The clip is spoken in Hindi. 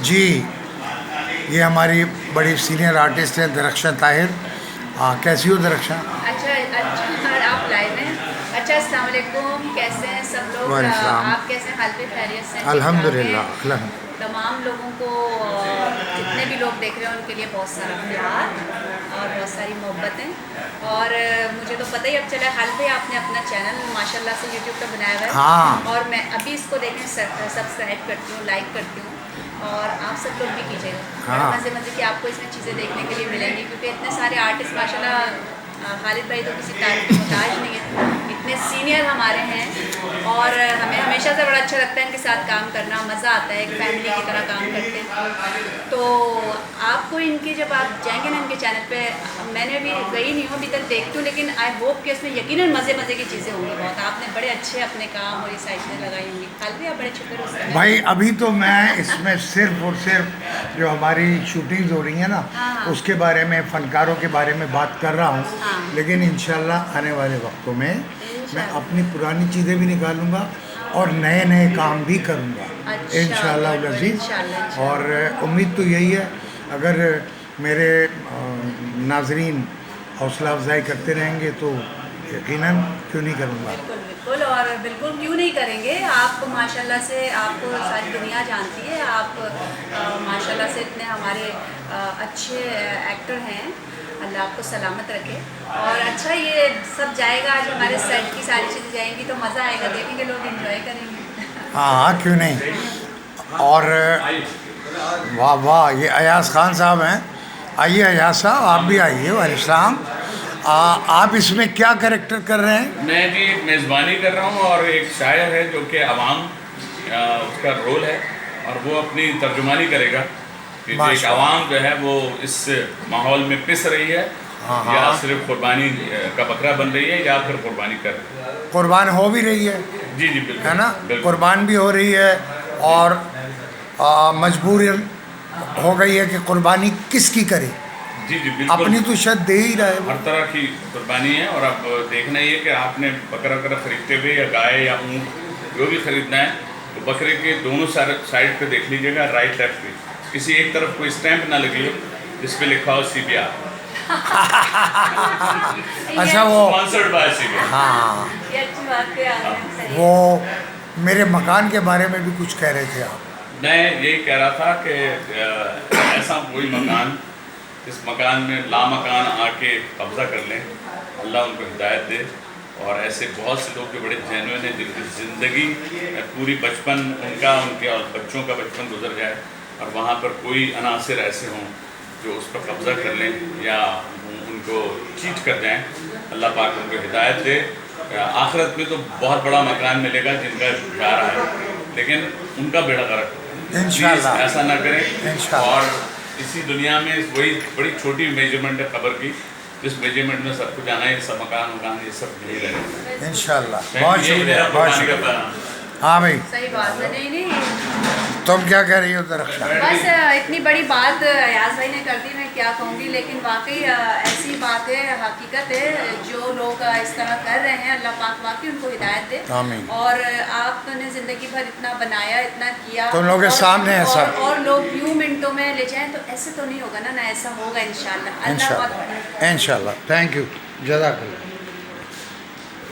जी, ये हमारी बड़ी सीनियर आर्टिस्ट हैं दरख्शां ताहिर। कैसी हो दरख्शां? अच्छा अच्छा, आप लाइव हैं। अच्छा, अस्सलाम वालेकुम, कैसे हैं सब लोग? वालेकुम आप कैसे हैं? हाल पे खैरियत से हैं? ठीक ठाक हैं? अल्हम्दुलिल्लाह अल्हम्दुलिल्लाह। तमाम लोगों को जितने भी लोग देख रहे हैं उनके लिए बहुत सारा प्यार और बहुत सारी मोहब्बतें। और मुझे तो पता ही अब चला, हाल पे आपने अपना चैनल माशाल्लाह से यूट्यूब पे बनाया हुआ है। हाँ और मैं अभी इसको देखें सब्सक्राइब करती हूँ, लाइक करती हूँ। और आप सब लोग भी कीजिएगा। बड़े हाँ मज़े मज़े की आपको इसमें चीज़ें देखने के लिए मिलेंगी, क्योंकि इतने सारे आर्टिस्ट माशाल्लाह। खालिद भाई तो किसी तारीफ के मोहताज नहीं है, इतने सीनियर हमारे हैं। और हमें हमेशा से बड़ा अच्छा लगता है इनके साथ काम करना, मज़ा आता है, एक फैमिली की तरह काम करते हैं। तो आपको इनके, जब आप जाएंगे ना इनके चैनल पे, मैंने अभी गई नहीं हूँ, अभी तक देखती हूँ, लेकिन आई होप कि उसमें यकीनन मज़े मज़े की चीज़ें होंगी बहुत। आपने बड़े अच्छे अपने काम और ये साइड में लगाई होंगी। खालिद भाई आप बड़े शुक्र उसमें। भाई, अभी तो मैं इसमें सिर्फ और सिर्फ जो हमारी शूटिंग्स हो रही हैं ना, हाँ हाँ उसके बारे में, फनकारों के बारे में बात कर रहा हूँ। हाँ। लेकिन इंशाल्लाह आने वाले वक्तों में मैं इंशाल्लाह। अपनी पुरानी चीज़ें भी निकालूंगा और नए नए काम भी करूंगा अच्छा, इंशाल्लाह बिल्कुल, अज़ीज़। इंशाल्लाह। और उम्मीद तो यही है, अगर मेरे नाजरीन हौसला अफजाई करते रहेंगे तो यकीनन क्यों नहीं करूँगा। बिल्कुल बिल्कुल, और बिल्कुल क्यों नहीं करेंगे। आप माशाल्लाह से, आपको सारी दुनिया जानती है। आप माशाल्लाह से इतने हमारे अच्छे एक्टर हैं। अल्लाह आपको सलामत रखे। और अच्छा, ये सब जाएगा, आज हमारे सेट की सारी चीज़ें जाएंगी तो मज़ा आएगा, देखेंगे लोग, एंजॉय करेंगे। हाँ हाँ, क्यों नहीं। और वाह वाह, ये अयाज खान साहब हैं। आइए अयाज साहब, आप भी आइए। वालेकुम। आप इसमें क्या कैरेक्टर कर रहे हैं? मैं जी एक मेज़बानी कर रहा हूँ और एक शायर है जो कि अवाम उसका रोल है, और वो अपनी तर्जुमानी करेगा कि जो एक माशाअल्लाह। अवाम जो है वो इस माहौल में पिस रही है, हाँ या हाँ, सिर्फ कुर्बानी का बकरा बन रही है, या फिर कुर्बानी कर रही है। कुर्बान हो भी रही है जी जी बिल्कुल, है ना? बिल्कुल। कुर्बान भी हो रही है, और मजबूर हो गई है कि कुर्बानी किसकी करे। जी जी बिल्कुल। अपनी तो शायद दे ही रहा है वो। हर तरह की कुर्बानी है, और अब देखना ये कि आपने बकरा वकरा खरीदते हुए, या गाय या ऊँट जो भी खरीदना है, तो बकरे के दोनों साइड पे देख लीजिएगा, राइट लेफ्ट पे किसी एक तरफ कोई स्टैंप ना लगी हो जिस पे लिखा हो CBR, अच्छा, वो स्पॉन्सर्ड बाय CBR। हाँ, ये अच्छी बात है, सही है। वो मेरे मकान के बारे में भी कुछ कह रहे थे आप। मैं यही कह रहा था कि ऐसा कोई मकान, इस मकान में लामकान आके कब्ज़ा कर लें, अल्लाह उनको हिदायत दे। और ऐसे बहुत से लोग जो बड़े जेन्युइन हैं, जिनकी ज़िंदगी पूरी बचपन उनका, उनके और बच्चों का बचपन गुजर जाए, और वहाँ पर कोई अनासिर ऐसे हों जो उस पर कब्ज़ा कर लें या उनको चीट कर जाएं। अल्लाह पाक उनको हिदायत दे। आखिरत में तो बहुत बड़ा मकान मिलेगा जिनका जा रहा है, लेकिन उनका बेड़ा गर्क हो। इंशाल्लाह। प्लीज़ ऐसा ना करें। इंशाल्लाह। और इसी दुनिया में वही बड़ी छोटी मेजरमेंट है खबर की, जिस मेजरमेंट में सब कुछ आना है, सब मकान ये सब नहीं रहेगा। इंशाल्लाह। बहुत शुक्रिया, बहुत कुर्बानी शुक्रिया। का हाँ भाई, सही बात है। नहीं नहीं, तुम क्या कह रही हो दरख्शां? बस इतनी बड़ी बात अयाज भाई ने कर दी, मैं क्या कहूँगी। लेकिन वाकई ऐसी बात है, हकीकत है, जो लोग इस तरह कर रहे हैं, अल्लाह पाक वाकई उनको हिदायत दे। आमीन। और आपने ज़िंदगी भर इतना बनाया, इतना किया, तुम लोगों के सामने है सब। और लोग यूँ मिनटों में ले जाएं, तो ऐसे तो नहीं होगा ना, ऐसा होगा इंशाल्लाह। अल्लाह बहुत बड़ा है। इंशाल्लाह। थैंक यू, जज़ाकल्लाह।